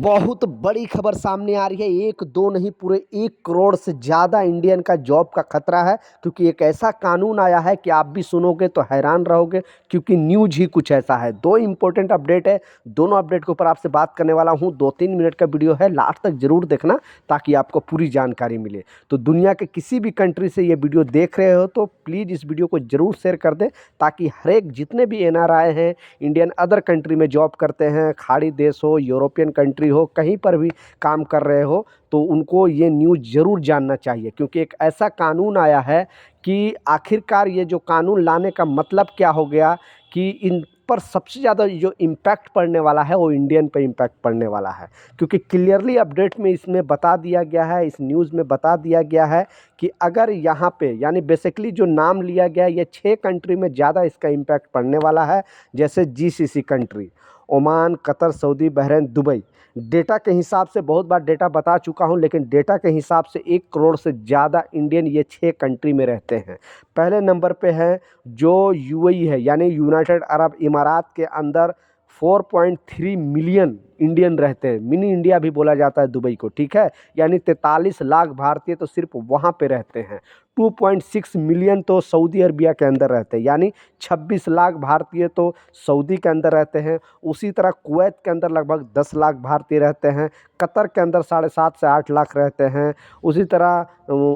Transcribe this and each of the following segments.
बहुत बड़ी खबर सामने आ रही है। एक दो नहीं, पूरे 1 करोड़ से ज़्यादा इंडियन का जॉब का खतरा है, क्योंकि एक ऐसा कानून आया है कि आप भी सुनोगे तो हैरान रहोगे, क्योंकि न्यूज़ ही कुछ ऐसा है। 2 इम्पोर्टेंट अपडेट है, दोनों अपडेट के ऊपर आपसे बात करने वाला हूँ। 2-3 मिनट का वीडियो है, लास्ट तक ज़रूर देखना ताकि आपको पूरी जानकारी मिले। तो दुनिया के किसी भी कंट्री से ये वीडियो देख रहे हो तो प्लीज़ इस वीडियो को ज़रूर शेयर कर दें, ताकि हर एक जितने भी एनआरआई हैं, इंडियन अदर कंट्री में जॉब करते हैं, खाड़ी देश हो, यूरोपियन कंट्री हो, कहीं पर भी काम कर रहे हो, तो उनको ये न्यूज़ ज़रूर जानना चाहिए। क्योंकि एक ऐसा कानून आया है कि आखिरकार ये जो कानून लाने का मतलब क्या हो गया कि इन पर सबसे ज़्यादा जो इम्पैक्ट पड़ने वाला है वो इंडियन पे इम्पैक्ट पड़ने वाला है। क्योंकि क्लियरली अपडेट में इसमें बता दिया गया है, इस न्यूज़ में बता दिया गया है कि अगर यहाँ पे यानी बेसिकली जो नाम लिया गया है, ये 6 कंट्री में ज़्यादा इसका इम्पैक्ट पड़ने वाला है। जैसे GCC country, Oman, Qatar, Saudi, Bahrain, Dubai. Data के हिसाब से बहुत बार डेटा बता चुका हूँ, लेकिन डेटा के हिसाब से 1 करोड़ से ज़्यादा इंडियन ये 6 कंट्री में रहते हैं। पहले नंबर पे है जो यूएई है, यानी यूनाइटेड अरब इमारात के अंदर 4.3 मिलियन इंडियन रहते हैं। मिनी इंडिया भी बोला जाता है दुबई को, ठीक है। यानी 43 लाख भारतीय तो सिर्फ वहाँ पे रहते हैं। 2.6 मिलियन तो सऊदी अरबिया के अंदर रहते हैं, यानी 26 लाख भारतीय तो सऊदी के अंदर रहते हैं। उसी तरह कुवैत के अंदर लगभग 10 लाख भारतीय रहते हैं। कतर के अंदर 7.5 से 8 लाख रहते हैं। उसी तरह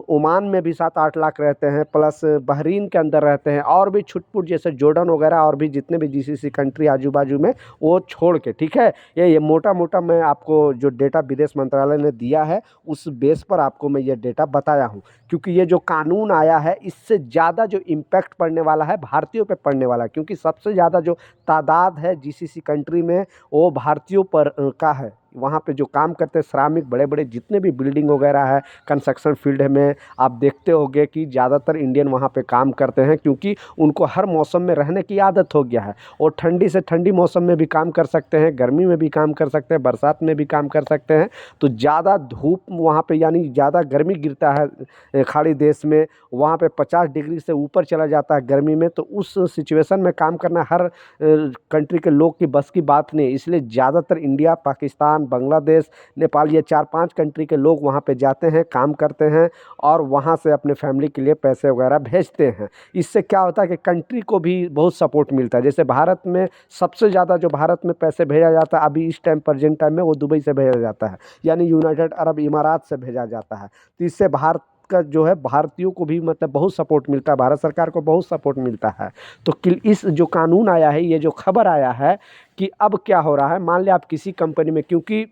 ओमान में भी 7-8 लाख रहते हैं, प्लस बहरीन के अंदर रहते हैं, और भी छुटपुट जैसे जॉर्डन वगैरह और भी जितने भी जीसीसी कंट्री आजू बाजू में, वो छोड़ के, ठीक है। ये मोटा मोटा मैं आपको जो डेटा विदेश मंत्रालय ने दिया है उस बेस पर आपको मैं ये डेटा बताया हूँ। क्योंकि ये जो कानून आया है इससे ज़्यादा जो इम्पैक्ट पड़ने वाला है भारतीयों पे पड़ने वाला है, क्योंकि सबसे ज़्यादा जो तादाद है जीसीसी कंट्री में वो भारतीयों पर का है। वहाँ पे जो काम करते हैं श्रमिक, बड़े बड़े जितने भी बिल्डिंग वगैरह है, कंस्ट्रक्शन फील्ड में आप देखते होंगे कि ज़्यादातर इंडियन वहाँ पे काम करते हैं, क्योंकि उनको हर मौसम में रहने की आदत हो गया है। और ठंडी से ठंडी मौसम में भी काम कर सकते हैं, गर्मी में भी काम कर सकते हैं, बरसात में भी काम कर सकते हैं। तो ज़्यादा धूप वहाँ पे यानी ज़्यादा गर्मी गिरता है खाड़ी देश में, वहाँ पे 50 डिग्री से ऊपर चला जाता है गर्मी में। तो उस सिचुएशन में काम करना हर कंट्री के लोग की बस की बात नहीं। इसलिए ज़्यादातर इंडिया, पाकिस्तान, बांग्लादेश, नेपाल, ये 4-5 कंट्री के लोग वहाँ पे जाते हैं, काम करते हैं और वहाँ से अपने फैमिली के लिए पैसे वगैरह भेजते हैं। इससे क्या होता है कि कंट्री को भी बहुत सपोर्ट मिलता है। जैसे भारत में सबसे ज़्यादा जो भारत में पैसे भेजा जाता है अभी इस टाइम प्रेजेंट टाइम में, वो दुबई से भेजा जाता है, यानी यूनाइटेड अरब इमारात से भेजा जाता है। तो इससे भारत का जो है भारतीयों को भी मतलब बहुत सपोर्ट मिलता है, भारत सरकार को बहुत सपोर्ट मिलता है। तो इस जो कानून आया है, ये जो खबर आया है कि अब क्या हो रहा है, मान लिया आप किसी कंपनी में, क्योंकि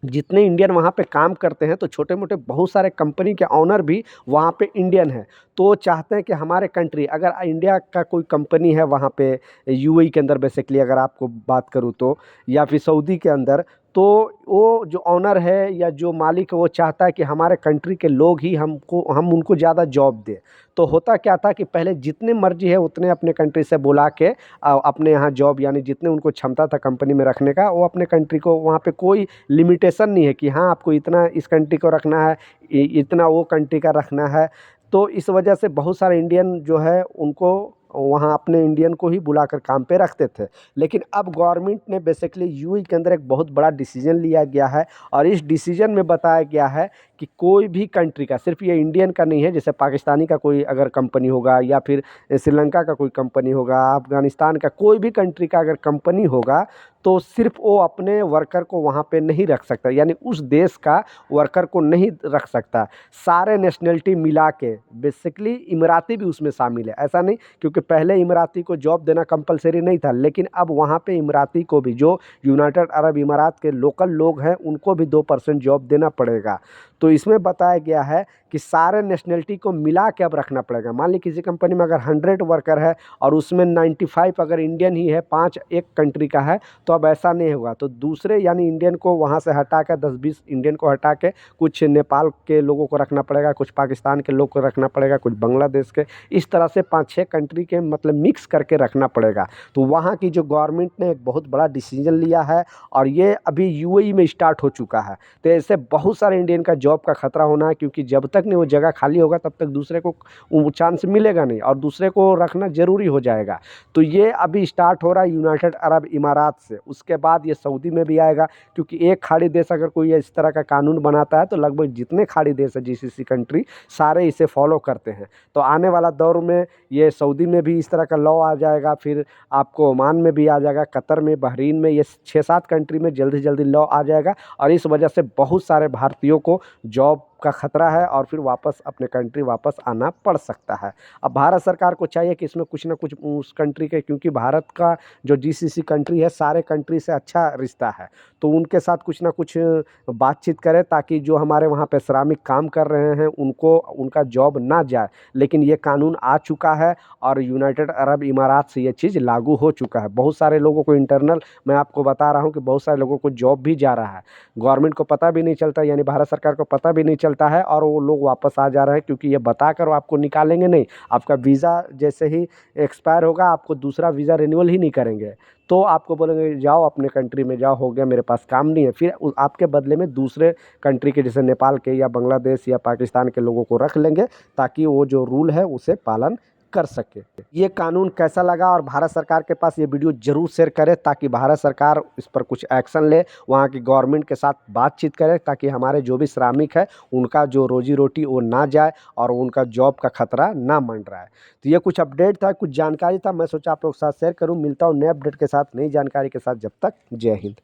जितने इंडियन वहाँ पे काम करते हैं तो छोटे मोटे बहुत सारे कंपनी के ऑनर भी वहाँ पे इंडियन हैं। तो वो चाहते हैं कि हमारे कंट्री, अगर इंडिया का कोई कंपनी है वहाँ पे यूएई के अंदर, बेसिकली अगर आपको बात करूँ तो, या फिर सऊदी के अंदर, तो वो जो ऑनर है या जो मालिक है वो चाहता है कि हमारे कंट्री के लोग ही हम उनको ज़्यादा जॉब दें। तो होता क्या था कि पहले जितने मर्जी है उतने अपने कंट्री से बुला के अपने यहाँ जॉब, यानी जितने उनको क्षमता था कंपनी में रखने का, वो अपने कंट्री को, वहाँ पे कोई लिमिटेशन नहीं है कि हाँ आपको इतना इस कंट्री को रखना है, इतना वो कंट्री का रखना है। तो इस वजह से बहुत सारे इंडियन जो है उनको वहाँ अपने इंडियन को ही बुलाकर काम पे रखते थे। लेकिन अब गवर्नमेंट ने बेसिकली यूएई के अंदर एक बहुत बड़ा डिसीजन लिया गया है, और इस डिसीजन में बताया गया है कि कोई भी कंट्री का, सिर्फ ये इंडियन का नहीं है, जैसे पाकिस्तानी का कोई अगर कंपनी होगा, या फिर श्रीलंका का कोई कंपनी होगा, अफगानिस्तान का कोई भी कंट्री का अगर कंपनी होगा, तो सिर्फ वो अपने वर्कर को वहाँ पे नहीं रख सकता, यानी उस देश का वर्कर को नहीं रख सकता। सारे नेशनलिटी मिला के, बेसिकली इमराती भी उसमें शामिल है, ऐसा नहीं, क्योंकि पहले इमराती को जॉब देना कंपलसरी नहीं था, लेकिन अब वहाँ पे इमराती को भी, जो यूनाइटेड अरब इमारात के लोकल लोग हैं, उनको भी 2% जॉब देना पड़ेगा। तो इसमें बताया गया है कि सारे नेशनलिटी को मिला के अब रखना पड़ेगा। मान ली किसी कंपनी में अगर 100 वर्कर है और उसमें 95 अगर इंडियन ही है, 5 एक कंट्री का है, तो अब ऐसा नहीं होगा। तो दूसरे यानी इंडियन को वहाँ से हटा के 10-20 इंडियन को हटा के कुछ नेपाल के लोगों को रखना पड़ेगा, कुछ पाकिस्तान के लोग को रखना पड़ेगा, कुछ बांग्लादेश के, इस तरह से 5-6 कंट्री के मतलब मिक्स करके रखना पड़ेगा। तो वहाँ की जो गवर्नमेंट ने एक बहुत बड़ा डिसीजन लिया है, और ये अभी यूएई में स्टार्ट हो चुका है। तो ऐसे बहुत सारे इंडियन का जॉब जॉब का खतरा होना है, क्योंकि जब तक नहीं वो जगह खाली होगा तब तक दूसरे को वो चांस मिलेगा नहीं और दूसरे को रखना ज़रूरी हो जाएगा। तो ये अभी स्टार्ट हो रहा है यूनाइटेड अरब इमारात से, उसके बाद ये सऊदी में भी आएगा, क्योंकि एक खाड़ी देश अगर कोई इस तरह का कानून बनाता है तो लगभग जितने खाड़ी देश है जीसीसी कंट्री सारे इसे फॉलो करते हैं। तो आने वाला दौर में ये सऊदी में भी इस तरह का लॉ आ जाएगा, फिर आपको ओमान में भी आ जाएगा, कतर में, बहरीन में, ये 6-7 कंट्री में जल्दी से जल्दी लॉ आ जाएगा और इस वजह से बहुत सारे भारतीयों को जॉब का खतरा है और फिर वापस अपने कंट्री वापस आना पड़ सकता है। अब भारत सरकार को चाहिए कि इसमें कुछ ना कुछ उस कंट्री के, क्योंकि भारत का जो जीसीसी कंट्री है सारे कंट्री से अच्छा रिश्ता है, तो उनके साथ कुछ ना कुछ बातचीत करे ताकि जो हमारे वहाँ पे श्रमिक काम कर रहे हैं उनको उनका जॉब ना जाए। लेकिन ये कानून आ चुका है और यूनाइटेड अरब इमारात से ये चीज़ लागू हो चुका है। बहुत सारे लोगों को इंटरनल मैं आपको बता रहा हूँ कि बहुत सारे लोगों को जॉब भी जा रहा है, गवर्नमेंट को पता भी नहीं चलता, यानी भारत सरकार को पता भी नहीं चलता है और वो लोग वापस आ जा रहे हैं, क्योंकि ये बताकर वो आपको निकालेंगे नहीं। आपका वीज़ा जैसे ही एक्सपायर होगा आपको दूसरा वीज़ा रिन्यूअल ही नहीं करेंगे, तो आपको बोलेंगे जाओ अपने कंट्री में जाओ, हो गया मेरे पास काम नहीं है, फिर आपके बदले में दूसरे कंट्री के जैसे नेपाल के या बांग्लादेश या पाकिस्तान के लोगों को रख लेंगे ताकि वो जो रूल है उसे पालन कर सके। ये कानून कैसा लगा और भारत सरकार के पास ये वीडियो जरूर शेयर करें ताकि भारत सरकार इस पर कुछ एक्शन ले, वहाँ की गवर्नमेंट के साथ बातचीत करे ताकि हमारे जो भी श्रमिक है उनका जो रोजी रोटी वो ना जाए और उनका जॉब का खतरा ना मंडराए। तो ये कुछ अपडेट था, कुछ जानकारी था, मैं सोचा आप लोग के साथ शेयर करूँ। मिलता हूँ नए अपडेट के साथ, नई जानकारी के साथ, जब तक जय हिंद।